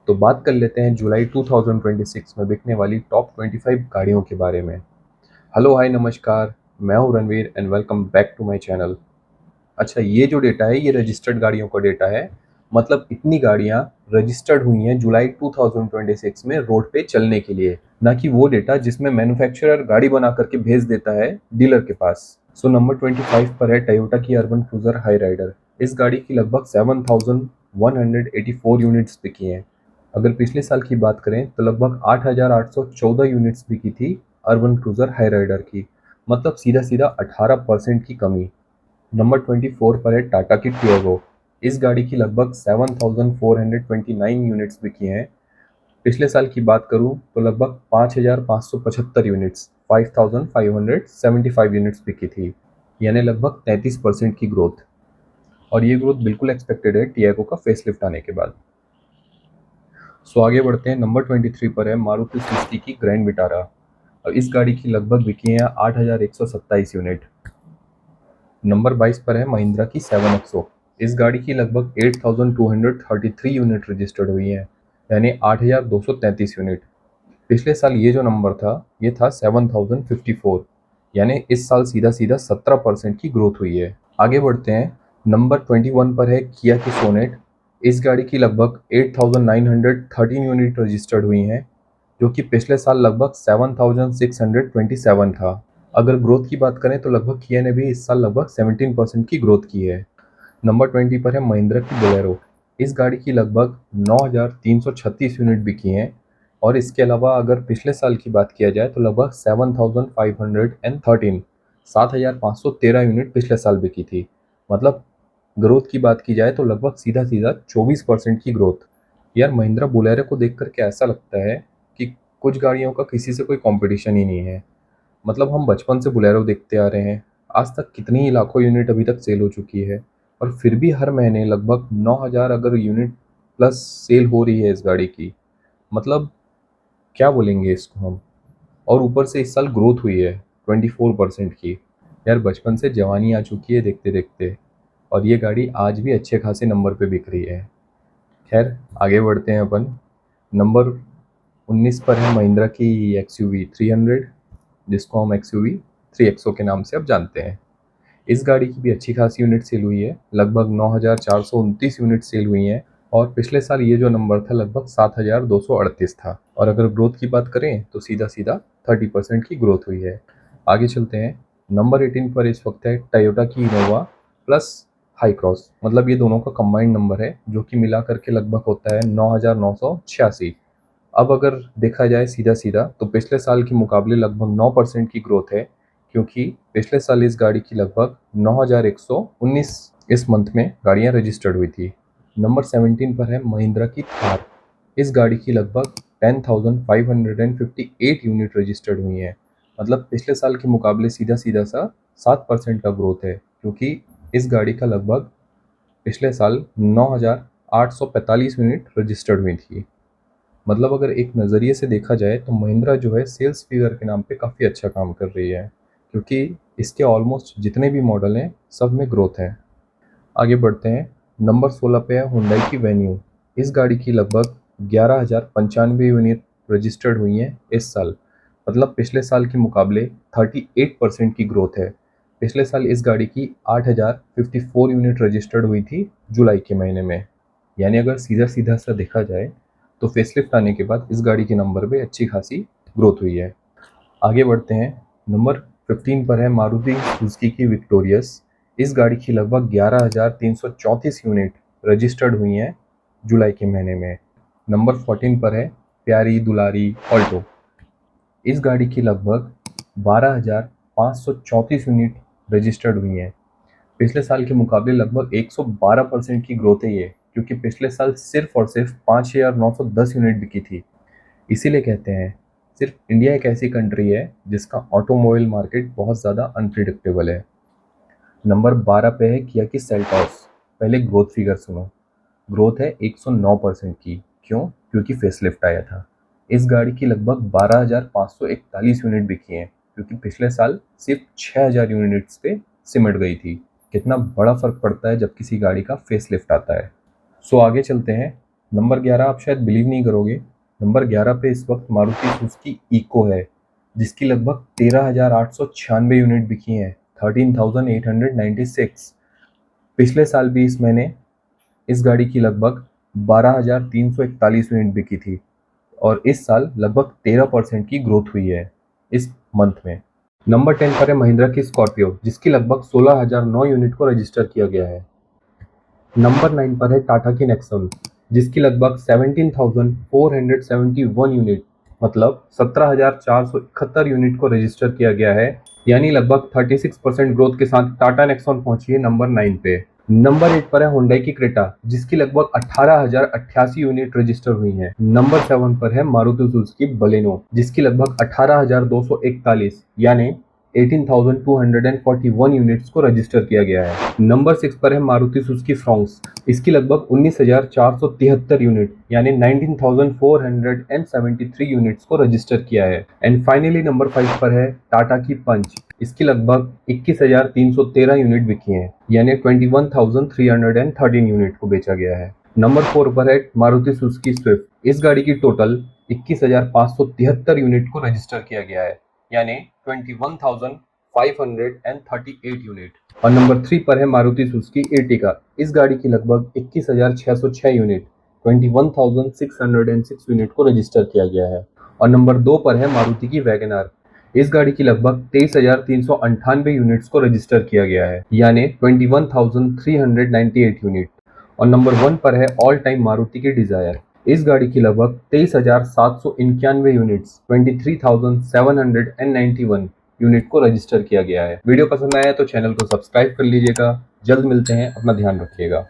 तो बात कर लेते हैं जुलाई 2026 में बिकने वाली टॉप 25 गाड़ियों के बारे में। हेलो हाय नमस्कार, मैं हूं Ranveer and welcome back to my channel. अच्छा, ये जो डेटा है ये रजिस्टर्ड गाड़ियों का डेटा है। मतलब इतनी गाड़ियां रजिस्टर्ड हुई हैं जुलाई 2026 में रोड पे चलने के लिए, ना कि वो डेटा जिसमें मैन्युफैक्चरर गाड़ी बना करके भेज देता है डीलर के पास। सो नंबर 25 पर है टयोटा की अर्बन क्रूजर हाई राइडर। इस गाड़ी की लगभग 7,184 यूनिट्स बिकी हैं। अगर पिछले साल की बात करें तो लगभग 8,814 यूनिट्स बिकी थी अर्बन क्रूजर हाई राइडर की। मतलब सीधा सीधा 18% की कमी। नंबर 24 पर है टाटा की टियागो। इस गाड़ी की लगभग 7,429 यूनिट्स बिकी हैं। पिछले साल की बात करूं तो लगभग 5,575 यूनिट्स 5,575 यूनिट्स बिकी थी, यानी लगभग 33% की ग्रोथ। और ये ग्रोथ बिल्कुल एक्सपेक्टेड है टियागो का फेसलिफ्ट आने के बाद। सो आगे बढ़ते हैं। नंबर 23 पर है मारुति सुजुकी की ग्रैंड विटारा। और इस गाड़ी की लगभग बिकी है 8,127 यूनिट। नंबर 22 पर है महिंद्रा की 7XO। इस गाड़ी की लगभग 8,233 यूनिट रजिस्टर्ड हुई है, यानी 8,233 यूनिट। पिछले साल ये जो नंबर था ये था 7,054, यानी इस साल सीधा सीधा 17% की ग्रोथ हुई है। आगे बढ़ते हैं। नंबर 21 पर है किया की सोनेट। इस गाड़ी की लगभग 8,913 यूनिट रजिस्टर्ड हुई हैं, जो कि पिछले साल लगभग 7,627 था। अगर ग्रोथ की बात करें तो लगभग किया ने भी इस साल लगभग 17% की ग्रोथ की है। नंबर 20 पर है महिंद्रा की बोलेरो। इस गाड़ी की लगभग 9,336 यूनिट बिकी हैं। और इसके अलावा अगर पिछले साल की बात किया जाए तो लगभग 7,513 7,513 यूनिट पिछले साल बिकी थी। मतलब ग्रोथ की बात की जाए तो लगभग सीधा सीधा 24% की ग्रोथ। यार महिंद्रा बोलेरो को देख करके ऐसा लगता है कि कुछ गाड़ियों का किसी से कोई कंपटीशन ही नहीं है। मतलब हम बचपन से बोलेरो देखते आ रहे हैं, आज तक कितनी ही लाखों यूनिट अभी तक सेल हो चुकी है। और फिर भी हर महीने लगभग 9,000 अगर यूनिट प्लस सेल हो रही है इस गाड़ी की। मतलब क्या बोलेंगे इसको हम। और ऊपर से इस साल ग्रोथ हुई है 24% की। यार बचपन से जवानी आ चुकी है देखते देखते, और ये गाड़ी आज भी अच्छे खासे नंबर पे बिक रही है। खैर आगे बढ़ते हैं अपन। नंबर 19 पर है महिंद्रा की XUV 300, जिसको हम XUV 3XO के नाम से अब जानते हैं। इस गाड़ी की भी अच्छी खासी यूनिट सेल हुई है, लगभग 9,429 यूनिट सेल हुई हैं। और पिछले साल ये जो नंबर था लगभग 7,238 था। और अगर ग्रोथ की बात करें तो सीधा सीधा 30% की ग्रोथ हुई है। आगे चलते हैं। नंबर 18 पर इस वक्त है टयोटा की इनोवा प्लस हाई क्रॉस। मतलब ये दोनों का कंबाइंड नंबर है, जो कि मिला करके लगभग होता है 9,986। अब अगर देखा जाए सीधा सीधा तो पिछले साल के मुकाबले लगभग 9% की ग्रोथ है, क्योंकि पिछले साल इस गाड़ी की लगभग 9,119 इस मंथ में गाड़ियां रजिस्टर्ड हुई थी। नंबर 17 पर है महिंद्रा की थार। इस गाड़ी की लगभग 10,558 यूनिट रजिस्टर्ड हुई हैं। मतलब पिछले साल के मुकाबले सीधा सीधा सा 7% का ग्रोथ है, क्योंकि इस गाड़ी का लगभग पिछले साल 9,845 यूनिट रजिस्टर्ड हुई थी। मतलब अगर एक नज़रिए से देखा जाए तो महिंद्रा जो है सेल्स फिगर के नाम पे काफ़ी अच्छा काम कर रही है, क्योंकि इसके ऑलमोस्ट जितने भी मॉडल हैं सब में ग्रोथ है। आगे बढ़ते हैं। नंबर 16 पे है हुंडई की वेन्यू। इस गाड़ी की लगभग 11,095 यूनिट रजिस्टर्ड हुई हैं इस साल। मतलब पिछले साल के मुकाबले 38% की ग्रोथ है। पिछले साल इस गाड़ी की 8,054 यूनिट रजिस्टर्ड हुई थी जुलाई के महीने में। यानी अगर सीधा सीधा सा देखा जाए तो फेसलिफ्ट आने के बाद इस गाड़ी के नंबर पे अच्छी खासी ग्रोथ हुई है। आगे बढ़ते हैं। नंबर 15 पर है मारुति सुजुकी की विक्टोरियस। इस गाड़ी की लगभग 11,334 यूनिट रजिस्टर्ड हुई हैं जुलाई के महीने में। नंबर 14 पर है प्यारी दुलारी ऑल्टो। इस गाड़ी की लगभग 12,534 यूनिट रजिस्टर्ड हुई हैं। पिछले साल के मुकाबले लगभग 112% की ग्रोथ है ये, क्योंकि पिछले साल सिर्फ और सिर्फ 5,910 यूनिट बिकी थी। इसीलिए कहते हैं सिर्फ इंडिया एक ऐसी कंट्री है जिसका ऑटोमोबाइल मार्केट बहुत ज़्यादा अनप्रिडिक्टेबल है। नंबर 12 पे है किया की सेल्टॉस। पहले ग्रोथ फिगर सुनो। ग्रोथ है 109% की। क्यों? क्योंकि फेसलिफ्ट आया था। इस गाड़ी की लगभग 12,541 यूनिट बिकी हैं, क्योंकि पिछले साल सिर्फ 6,000 यूनिट्स पे सिमट गई थी। कितना बड़ा फर्क पड़ता है जब किसी गाड़ी का फेसलिफ्ट आता है। सो आगे चलते हैं। नंबर 11 आप शायद बिलीव नहीं करोगे, नंबर 11 पे इस वक्त मारुति सुजुकी इको है, जिसकी लगभग 13,896 यूनिट बिकी हैं, 13,896। पिछले साल भी इस महीने इस गाड़ी की लगभग 12,341 यूनिट बिकी थी और इस साल लगभग 13% की ग्रोथ हुई है इस मंथ में। नंबर 10 पर है महिंद्रा की स्कॉर्पियो, जिसकी लगभग 16,009 यूनिट को रजिस्टर किया गया है। नंबर 9 पर है टाटा की नेक्सॉन, जिसकी लगभग 17,471 यूनिट मतलब 17,471 यूनिट को रजिस्टर किया गया है, यानी लगभग 36% ग्रोथ के साथ टाटा नेक्सॉन पहुंची है नंबर 9 पे। नंबर 8 पर है हुंडई की क्रेटा, जिसकी लगभग 18,088 यूनिट रजिस्टर हुई हैं। नंबर 7 पर है मारुति सुजुकी बलेनो, जिसकी लगभग 18,241 यानी 18,241 यूनिट्स को रजिस्टर किया गया है। नंबर 6 पर है मारुति सुजुकी फ्रॉन्क्स, इसकी लगभग 19,473 यूनिट यानी 19,473 यूनिट्स को रजिस्टर किया है। एंड फाइनली नंबर 5 पर है टाटा की पंच, इसकी लगभग 21,313 यूनिट बिकी हैं, यानी 21,313 यूनिट को बेचा गया है। नंबर 4 पर है मारुति सुजुकी स्विफ्ट, इस गाड़ी की टोटल 21,573 यूनिट को रजिस्टर किया गया है, यानी 21,538 यूनिट। और नंबर 3 पर है मारुति सुजुकी एर्टिगा, इस गाड़ी की लगभग 21,606 यूनिट 21,606 यूनिट को रजिस्टर किया गया है। और नंबर 2 पर है मारुति की वैगनआर, इस गाड़ी की लगभग 23,398 यूनिट्स को रजिस्टर किया गया है, यानी 21,398 यूनिट। और नंबर 1 पर है ऑल टाइम मारुति की डिजायर, इस गाड़ी की लगभग 23,791 यूनिट्स 23,791 यूनिट को रजिस्टर किया गया है। वीडियो पसंद आया तो चैनल को सब्सक्राइब कर लीजिएगा। जल्द मिलते हैं, अपना ध्यान रखिएगा।